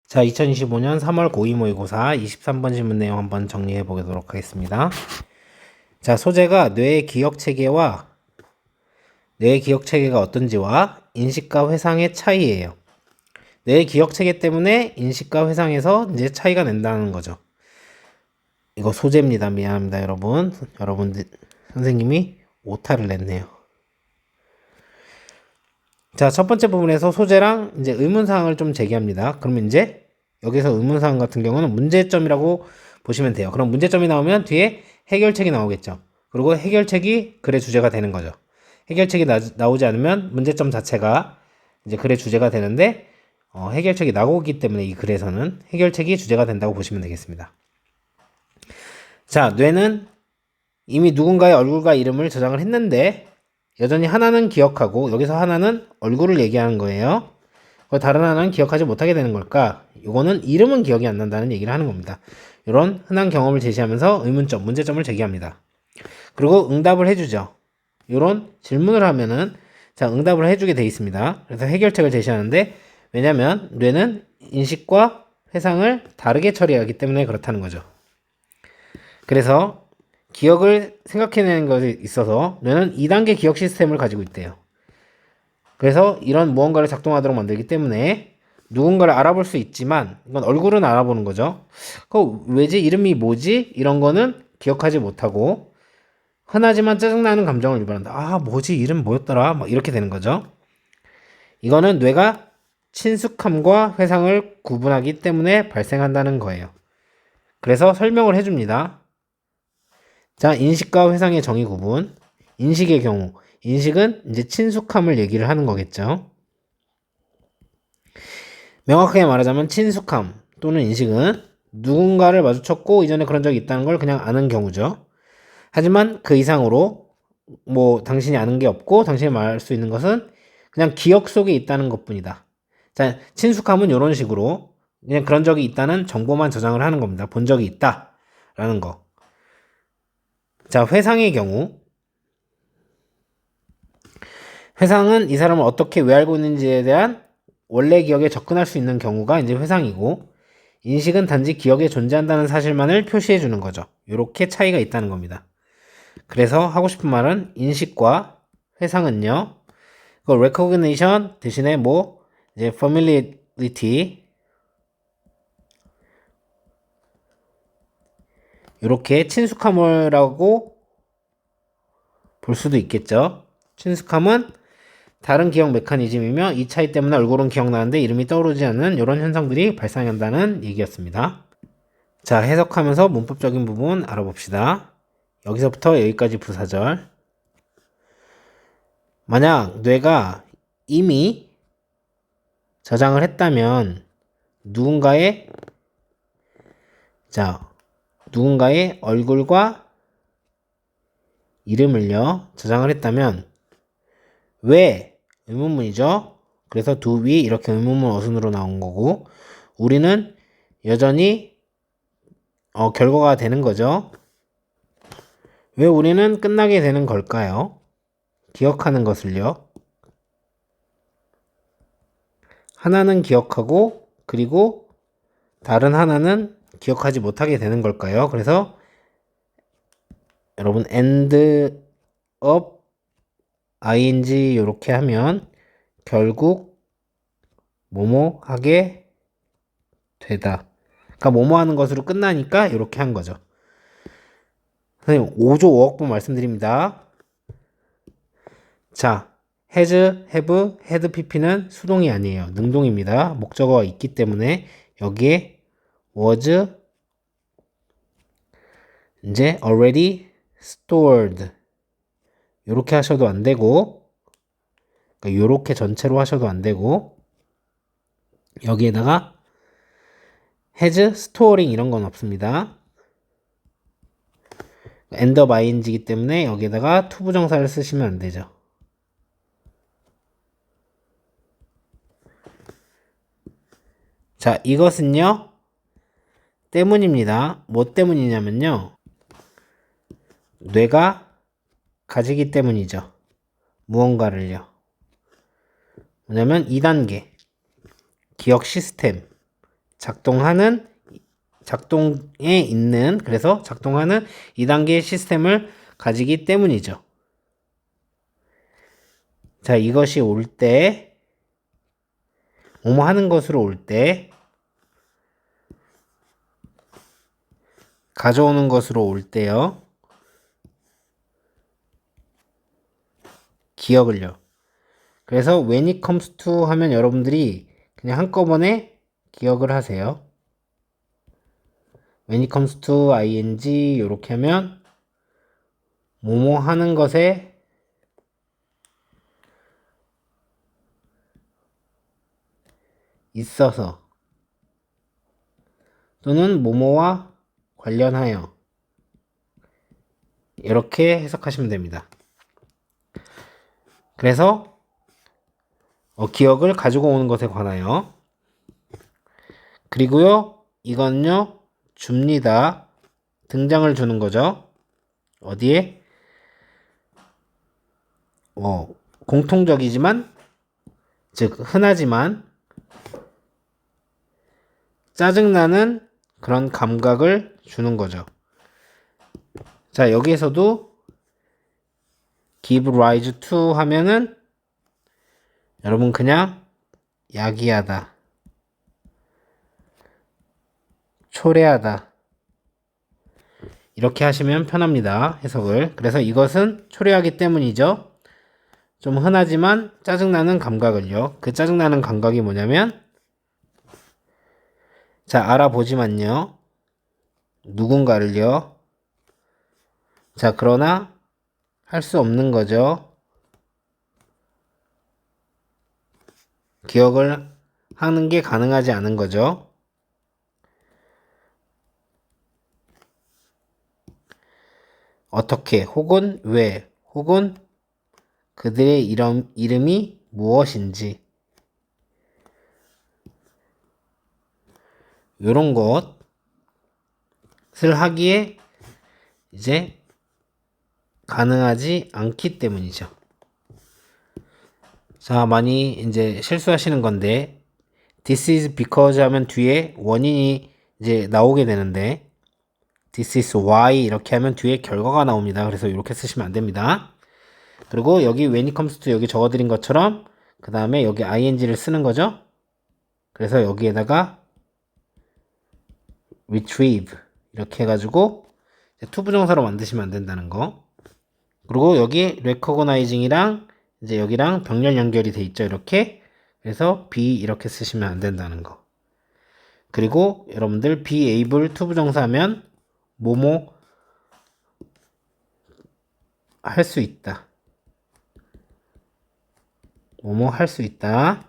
자, 2025년 3월 고2 모의고사 23번 질문 내용 한번 정리해 보도록 하겠습니다. 자, 소재가 뇌의 기억 체계가 어떤지와 인식과 회상의 차이예요. 뇌의 기억 체계 때문에 인식과 회상에서 이제 차이가 난다는 거죠. 이거 소재입니다. 미안합니다, 여러분. 여러분들 선생님이 오타를 냈네요. 자, 첫 번째 부분에서 소재랑 이제 의문사항을 좀 제기합니다. 그러면 이제 여기서 의문사항 같은 경우는 문제점이라고 보시면 돼요. 그럼 문제점이 나오면 뒤에 해결책이 나오겠죠. 그리고 해결책이 글의 주제가 되는 거죠. 해결책이 나오지 않으면 문제점 자체가 이제 글의 주제가 되는데 해결책이 나오기 때문에 이 글에서는 해결책이 주제가 된다고 보시면 되겠습니다. 자, 뇌는 이미 누군가의 얼굴과 이름을 저장을 했는데 여전히 하나는 기억하고 여기서 하나는 얼굴을 얘기하는 거예요. 다른 하나는 기억하지 못하게 되는 걸까? 이거는 이름은 기억이 안 난다는 얘기를 하는 겁니다. 이런 흔한 경험을 제시하면서 의문점, 문제점을 제기합니다. 그리고 응답을 해주죠. 이런 질문을 하면은 자, 응답을 해주게 돼 있습니다. 그래서 해결책을 제시하는데 왜냐면 뇌는 인식과 회상을 다르게 처리하기 때문에 그렇다는 거죠. 그래서 기억을 생각해내는 것에 있어서 뇌는 2단계 기억 시스템을 가지고 있대요. 그래서 이런 무언가를 작동하도록 만들기 때문에 누군가를 알아볼 수 있지만 이건 얼굴은 알아보는 거죠. 왜지? 이름이 뭐지? 이런 거는 기억하지 못하고 흔하지만 짜증나는 감정을 유발한다. 아, 뭐지? 이름 뭐였더라? 막 이렇게 되는 거죠. 이거는 뇌가 친숙함과 회상을 구분하기 때문에 발생한다는 거예요. 그래서 설명을 해줍니다. 자, 인식과 회상의 정의 구분. 인식의 경우, 인식은 이제 친숙함을 얘기를 하는 거겠죠. 명확하게 말하자면 친숙함 또는 인식은 누군가를 마주쳤고 이전에 그런 적이 있다는 걸 그냥 아는 경우죠. 하지만 그 이상으로 당신이 아는 게 없고 당신이 말할 수 있는 것은 그냥 기억 속에 있다는 것뿐이다. 자, 친숙함은 이런 식으로 그냥 그런 적이 있다는 정보만 저장을 하는 겁니다. 본 적이 있다라는 거. 자, 회상의 경우. 회상은 이 사람을 어떻게 왜 알고 있는지에 대한 원래 기억에 접근할 수 있는 경우가 이제 회상이고, 인식은 단지 기억에 존재한다는 사실만을 표시해 주는 거죠. 이렇게 차이가 있다는 겁니다. 그래서 하고 싶은 말은 인식과 회상은요, 그 recognition 대신에 이제 familiarity 이렇게 친숙함이라고 볼 수도 있겠죠. 친숙함은 다른 기억 메커니즘이며 이 차이 때문에 얼굴은 기억나는데 이름이 떠오르지 않는 이런 현상들이 발생한다는 얘기였습니다. 자, 해석하면서 문법적인 부분 알아봅시다. 여기서부터 여기까지 부사절. 만약 뇌가 이미 저장을 했다면 누군가의 얼굴과 이름을요 저장을 했다면 왜 의문문이죠. 그래서 do we 이렇게 의문문 어순으로 나온 거고 우리는 여전히 결과가 되는 거죠. 왜 우리는 끝나게 되는 걸까요? 기억하는 것을요. 하나는 기억하고 그리고 다른 하나는 기억하지 못하게 되는 걸까요? 그래서 여러분 end up ing 이렇게 하면 결국 뭐뭐 하게 되다. 그러니까 뭐뭐 하는 것으로 끝나니까 이렇게 한 거죠. 선생님 5조 5억분 말씀드립니다. 자, has, have, had, pp는 수동이 아니에요. 능동입니다. 목적어가 있기 때문에 여기에 was 이제 already stored 이렇게 하셔도 안 되고 그러니까 이렇게 전체로 하셔도 안 되고 여기에다가 has, storing 이런 건 없습니다. end of ing이기 때문에 여기에다가 to 부정사를 쓰시면 안 되죠. 자, 이것은요 때문입니다. 뭐 때문이냐면요 뇌가 가지기 때문이죠. 무언가를요. 뭐냐면 2단계 기억 시스템 작동에 있는, 그래서 작동하는 2단계의 시스템을 가지기 때문이죠. 자, 이것이 올 때, 뭐뭐 하는 것으로 올 때, 가져오는 것으로 올 때요. 기억을요. 그래서 when it comes to 하면 여러분들이 그냥 한꺼번에 기억을 하세요. when it comes to ing 이렇게 하면 뭐뭐 하는 것에 있어서 또는 뭐뭐와 관련하여 이렇게 해석하시면 됩니다. 그래서 기억을 가지고 오는 것에 관하여. 그리고요, 이건요, 줍니다. 등장을 주는 거죠. 어디에? 공통적이지만, 즉 흔하지만 짜증나는 그런 감각을 주는 거죠. 자, 여기에서도 give rise to 하면은 여러분 그냥 야기하다, 초래하다 이렇게 하시면 편합니다. 해석을. 그래서 이것은 초래하기 때문이죠. 좀 흔하지만 짜증나는 감각을요. 그 짜증나는 감각이 뭐냐면, 자, 알아보지만요. 누군가를요. 자, 그러나 할 수 없는 거죠. 기억을 하는 게 가능하지 않은 거죠. 어떻게, 혹은 왜, 혹은 그들의 이름이 무엇인지 요런 것을 하기에 이제 가능하지 않기 때문이죠. 자, 많이 이제 실수하시는 건데 this is because 하면 뒤에 원인이 이제 나오게 되는데 this is why 이렇게 하면 뒤에 결과가 나옵니다. 그래서 이렇게 쓰시면 안 됩니다. 그리고 여기 when it comes to 여기 적어드린 것처럼 그 다음에 여기 ing를 쓰는 거죠. 그래서 여기에다가 retrieve 이렇게 해가지고 투부정사로 만드시면 안 된다는 거. 그리고 여기 recognizing이랑 이제 여기랑 병렬 연결이 돼 있죠. 이렇게. 그래서 be 이렇게 쓰시면 안 된다는 거. 그리고 여러분들 be able 투부정사 하면 뭐뭐 할 수 있다. 뭐뭐 할 수 있다.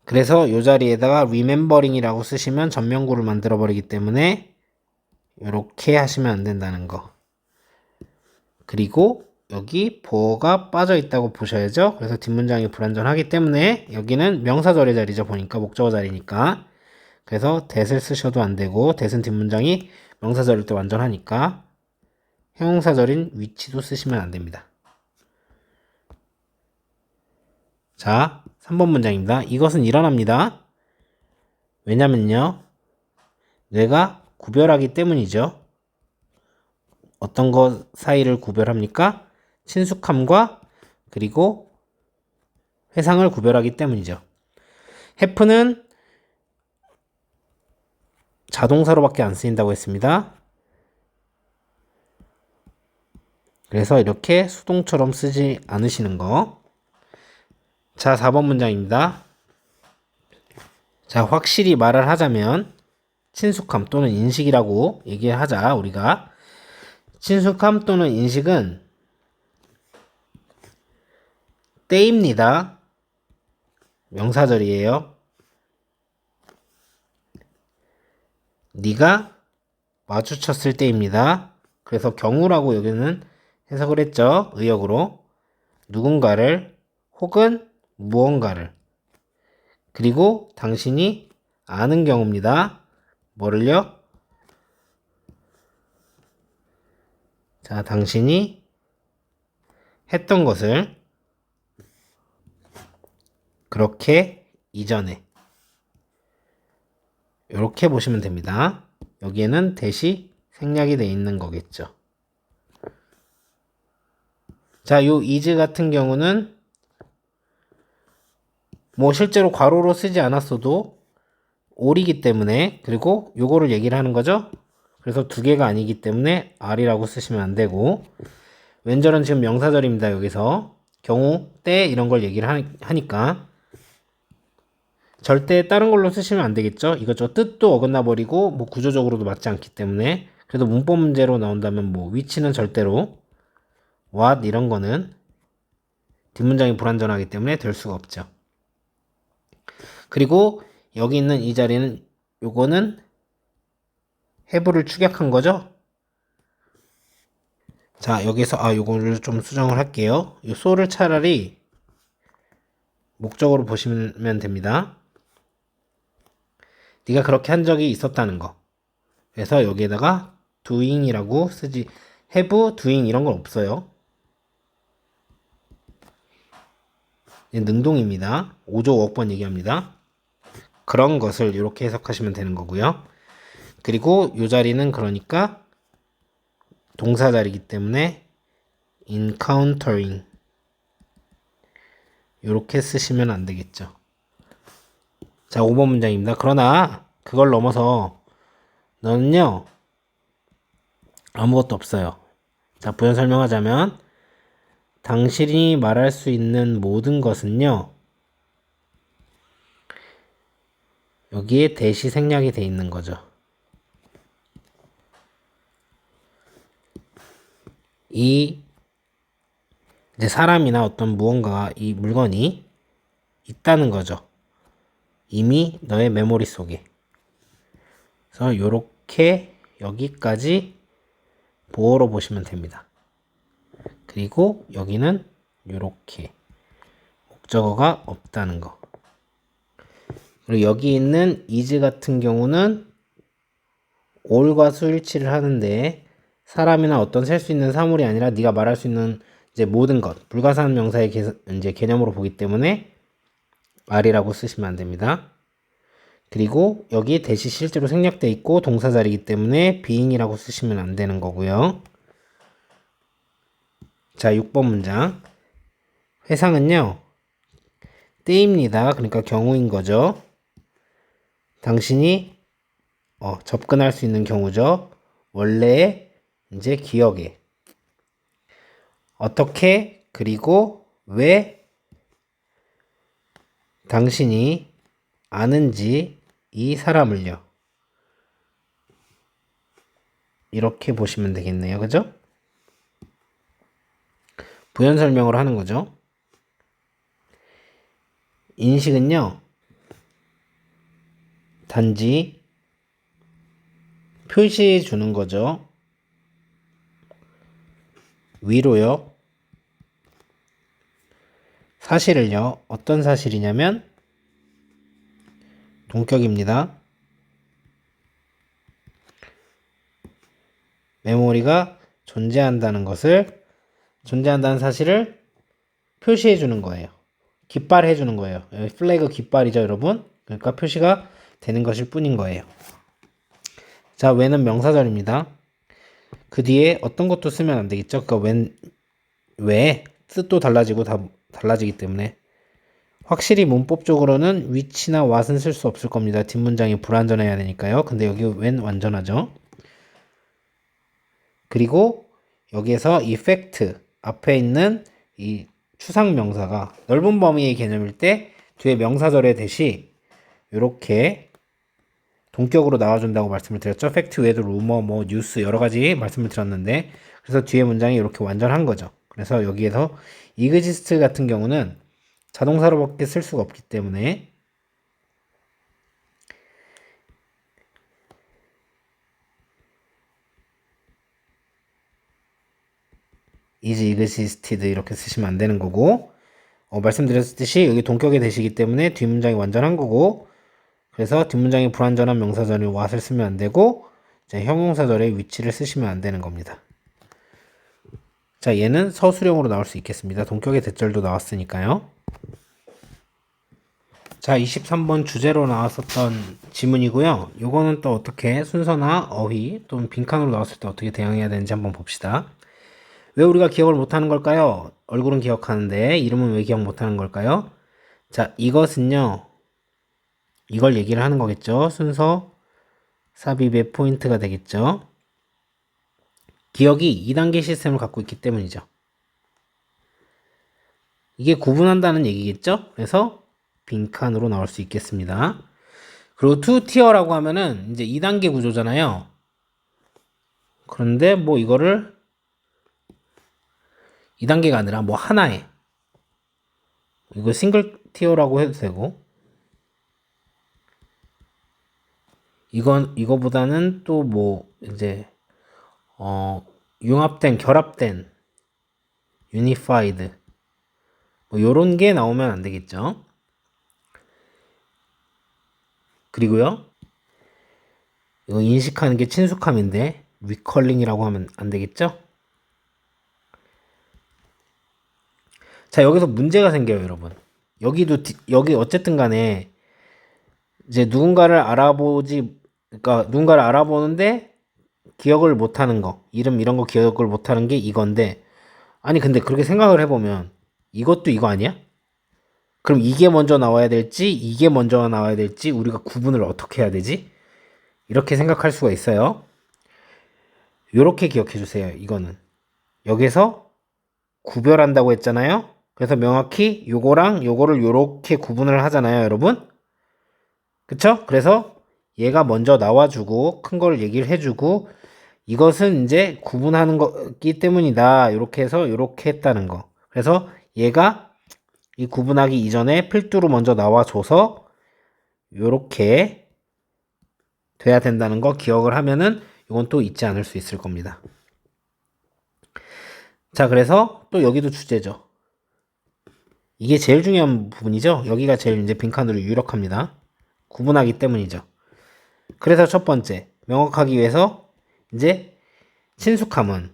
그래서 이 자리에다가 remembering이라고 쓰시면 전면구를 만들어 버리기 때문에 이렇게 하시면 안 된다는 거. 그리고 여기 보어가 빠져 있다고 보셔야죠. 그래서 뒷문장이 불완전하기 때문에 여기는 명사절의 자리죠. 보니까 목적어 자리니까. 그래서 that을 쓰셔도 안 되고 that은 뒷문장이 명사절일 때 완전하니까 형용사절인 위치도 쓰시면 안 됩니다. 자, 3번 문장입니다. 이것은 일어납니다. 왜냐면요. 뇌가 구별하기 때문이죠. 어떤 것 사이를 구별합니까? 친숙함과 그리고 회상을 구별하기 때문이죠. have는 자동사로밖에 안 쓰인다고 했습니다. 그래서 이렇게 수동처럼 쓰지 않으시는 거. 자, 4번 문장입니다. 자, 확실히 말을 하자면 친숙함 또는 인식이라고 얘기하자, 우리가. 친숙함 또는 인식은 때입니다. 명사절이에요. 네가 마주쳤을 때입니다. 그래서 경우라고 여기는 해석을 했죠. 의역으로. 누군가를 혹은 무언가를. 그리고 당신이 아는 경우입니다. 뭐를요? 자, 당신이 했던 것을 그렇게 이전에 이렇게 보시면 됩니다. 여기에는 대시 생략이 되어 있는 거겠죠. 자, 요 is 같은 경우는 뭐 실제로 괄호로 쓰지 않았어도 all이기 때문에, 그리고 요거를 얘기를 하는 거죠. 그래서 두 개가 아니기 때문에 R이라고 쓰시면 안 되고, 왼절은 지금 명사절입니다. 여기서 경우, 때 이런 걸 얘기를 하니까 절대 다른 걸로 쓰시면 안 되겠죠. 이것저것 뜻도 어긋나 버리고 뭐 구조적으로도 맞지 않기 때문에. 그래도 문법 문제로 나온다면 뭐 위치는 절대로 what 이런 거는 뒷문장이 불완전하기 때문에 될 수가 없죠. 그리고 여기 있는 이 자리는 요거는 have를 축약한 거죠. 자, 여기서 요거를 좀 수정을 할게요. 요 so를 차라리 목적으로 보시면 됩니다. 네가 그렇게 한 적이 있었다는 거. 그래서 여기에다가 doing이라고 쓰지, have, doing 이런 건 없어요. 능동입니다. 5조 5억 번 얘기합니다. 그런 것을 이렇게 해석하시면 되는 거고요. 그리고 이 자리는 그러니까 동사 자리이기 때문에 encountering 이렇게 쓰시면 안 되겠죠. 자, 5번 문장입니다. 그러나 그걸 넘어서 너는요 아무것도 없어요. 자, 부연 설명하자면 당신이 말할 수 있는 모든 것은요 여기에 대시 생략이 돼 있는 거죠. 이 이제 사람이나 어떤 무언가가, 이 물건이 있다는 거죠. 이미 너의 메모리 속에. 그래서 요렇게 여기까지 보어로 보시면 됩니다. 그리고 여기는 요렇게 목적어가 없다는 거. 그리고 여기 있는 is 같은 경우는 all과 수일치를 하는데 사람이나 어떤 셀 수 있는 사물이 아니라 네가 말할 수 있는 이제 모든 것, 불가사한 명사의 이제 개념으로 보기 때문에 R이라고 쓰시면 안 됩니다. 그리고 여기 대시 실제로 생략돼 있고 동사 자리이기 때문에 being이라고 쓰시면 안 되는 거고요. 자, 6번 문장. 회상은요, 때입니다. 그러니까 경우인 거죠. 당신이 접근할 수 있는 경우죠. 원래의 이제 기억에. 어떻게, 그리고 왜 당신이 아는지 이 사람을요. 이렇게 보시면 되겠네요. 그죠? 부연 설명을 하는 거죠. 인식은요, 단지 표시해 주는 거죠. 위로요. 사실을요. 어떤 사실이냐면 동격입니다. 메모리가 존재한다는 사실을 표시해 주는 거예요. 깃발해 주는 거예요. 플래그 깃발이죠, 여러분. 그러니까 표시가 되는 것일 뿐인 거예요. 자, when은 명사절입니다. 그 뒤에 어떤 것도 쓰면 안 되겠죠. 그러니까 왜 뜻도 달라지고 다 달라지기 때문에 확실히 문법적으로는 which나 what은 쓸 수 없을 겁니다. 뒷문장이 불완전해야 되니까요. 근데 여기 when 완전하죠. 그리고 여기에서 이 fact 앞에 있는 이 추상 명사가 넓은 범위의 개념일 때 뒤에 명사절의 대시 이렇게 동격으로 나와준다고 말씀을 드렸죠. 팩트 외에도 루머, 뭐 뉴스 여러 가지 말씀을 드렸는데 그래서 뒤에 문장이 이렇게 완전한 거죠. 그래서 여기에서 exist 같은 경우는 자동사로밖에 쓸 수가 없기 때문에 is existed 이렇게 쓰시면 안 되는 거고 말씀드렸듯이 여기 동격의 대시기 때문에 뒷문장이 완전한 거고 그래서 뒷문장이 불완전한 명사절의 what을 쓰면 안 되고 이제 형용사절의 위치를 쓰시면 안 되는 겁니다. 자, 얘는 서술형으로 나올 수 있겠습니다. 동격의 대절도 나왔으니까요. 자, 23번 주제로 나왔었던 지문이고요. 요거는 또 어떻게 순서나 어휘 또는 빈칸으로 나왔을 때 어떻게 대응해야 되는지 한번 봅시다. 왜 우리가 기억을 못하는 걸까요? 얼굴은 기억하는데 이름은 왜 기억 못하는 걸까요? 자, 이것은요. 이걸 얘기를 하는 거겠죠. 순서 삽입의 포인트가 되겠죠. 기억이 2단계 시스템을 갖고 있기 때문이죠. 이게 구분한다는 얘기겠죠. 그래서 빈칸으로 나올 수 있겠습니다. 그리고 2tier라고 하면은 이제 2단계 구조잖아요. 그런데 뭐 이거를 2단계가 아니라 뭐 하나에 이거 싱글 티어라고 해도 되고 이거보다는 또 뭐 이제 융합된 결합된 유니파이드 뭐 요런 게 나오면 안 되겠죠. 그리고요. 이거 인식하는 게 친숙함인데 리컬링이라고 하면 안 되겠죠? 자, 여기서 문제가 생겨요, 여러분. 여기 어쨌든 간에 이제 누군가를 알아보는데 기억을 못 하는 거, 이름 이런 거 기억을 못 하는 게 이건데, 아니, 근데 그렇게 생각을 해보면 이것도 이거 아니야? 그럼 이게 먼저 나와야 될지, 이게 먼저 나와야 될지, 우리가 구분을 어떻게 해야 되지? 이렇게 생각할 수가 있어요. 요렇게 기억해 주세요, 이거는. 여기서 구별한다고 했잖아요. 그래서 명확히 요거랑 요거를 요렇게 구분을 하잖아요, 여러분. 그쵸? 그래서 얘가 먼저 나와주고 큰 걸 얘기를 해주고 이것은 이제 구분하는 거기 때문이다. 요렇게 해서 요렇게 했다는 거. 그래서 얘가 이 구분하기 이전에 필두로 먼저 나와줘서 요렇게 돼야 된다는 거 기억을 하면은 이건 또 잊지 않을 수 있을 겁니다. 자, 그래서 또 여기도 주제죠. 이게 제일 중요한 부분이죠. 여기가 제일 이제 빈칸으로 유력합니다. 구분하기 때문이죠. 그래서 첫 번째, 명확하기 위해서 이제 친숙함은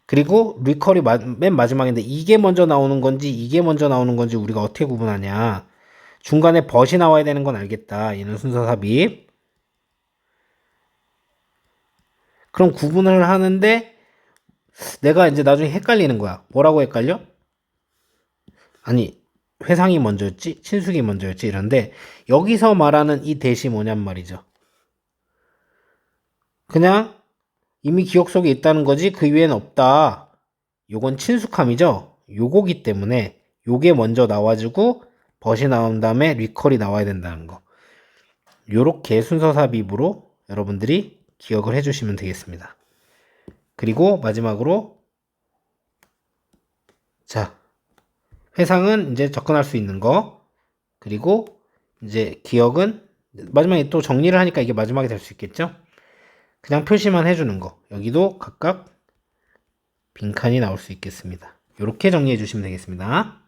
그리고 리컬이 맨 마지막인데 이게 먼저 나오는 건지 이게 먼저 나오는 건지 우리가 어떻게 구분하냐. 중간에 벗이 나와야 되는 건 알겠다. 얘는 순서 삽입. 그럼 구분을 하는데 내가 이제 나중에 헷갈리는 거야. 뭐라고 헷갈려? 아니, 회상이 먼저였지? 친숙이 먼저였지? 이런데 여기서 말하는 이 대시 뭐냔 말이죠. 그냥 이미 기억 속에 있다는 거지 그 위엔 없다. 요건 친숙함이죠. 요거기 때문에 요게 먼저 나와주고 벗이 나온 다음에 리컬이 나와야 된다는 거. 요렇게 순서 삽입으로 여러분들이 기억을 해주시면 되겠습니다. 그리고 마지막으로 자, 회상은 이제 접근할 수 있는 거. 그리고 이제 기억은 마지막에 또 정리를 하니까 이게 마지막에 될 수 있겠죠? 그냥 표시만 해주는 거. 여기도 각각 빈칸이 나올 수 있겠습니다. 이렇게 정리해 주시면 되겠습니다.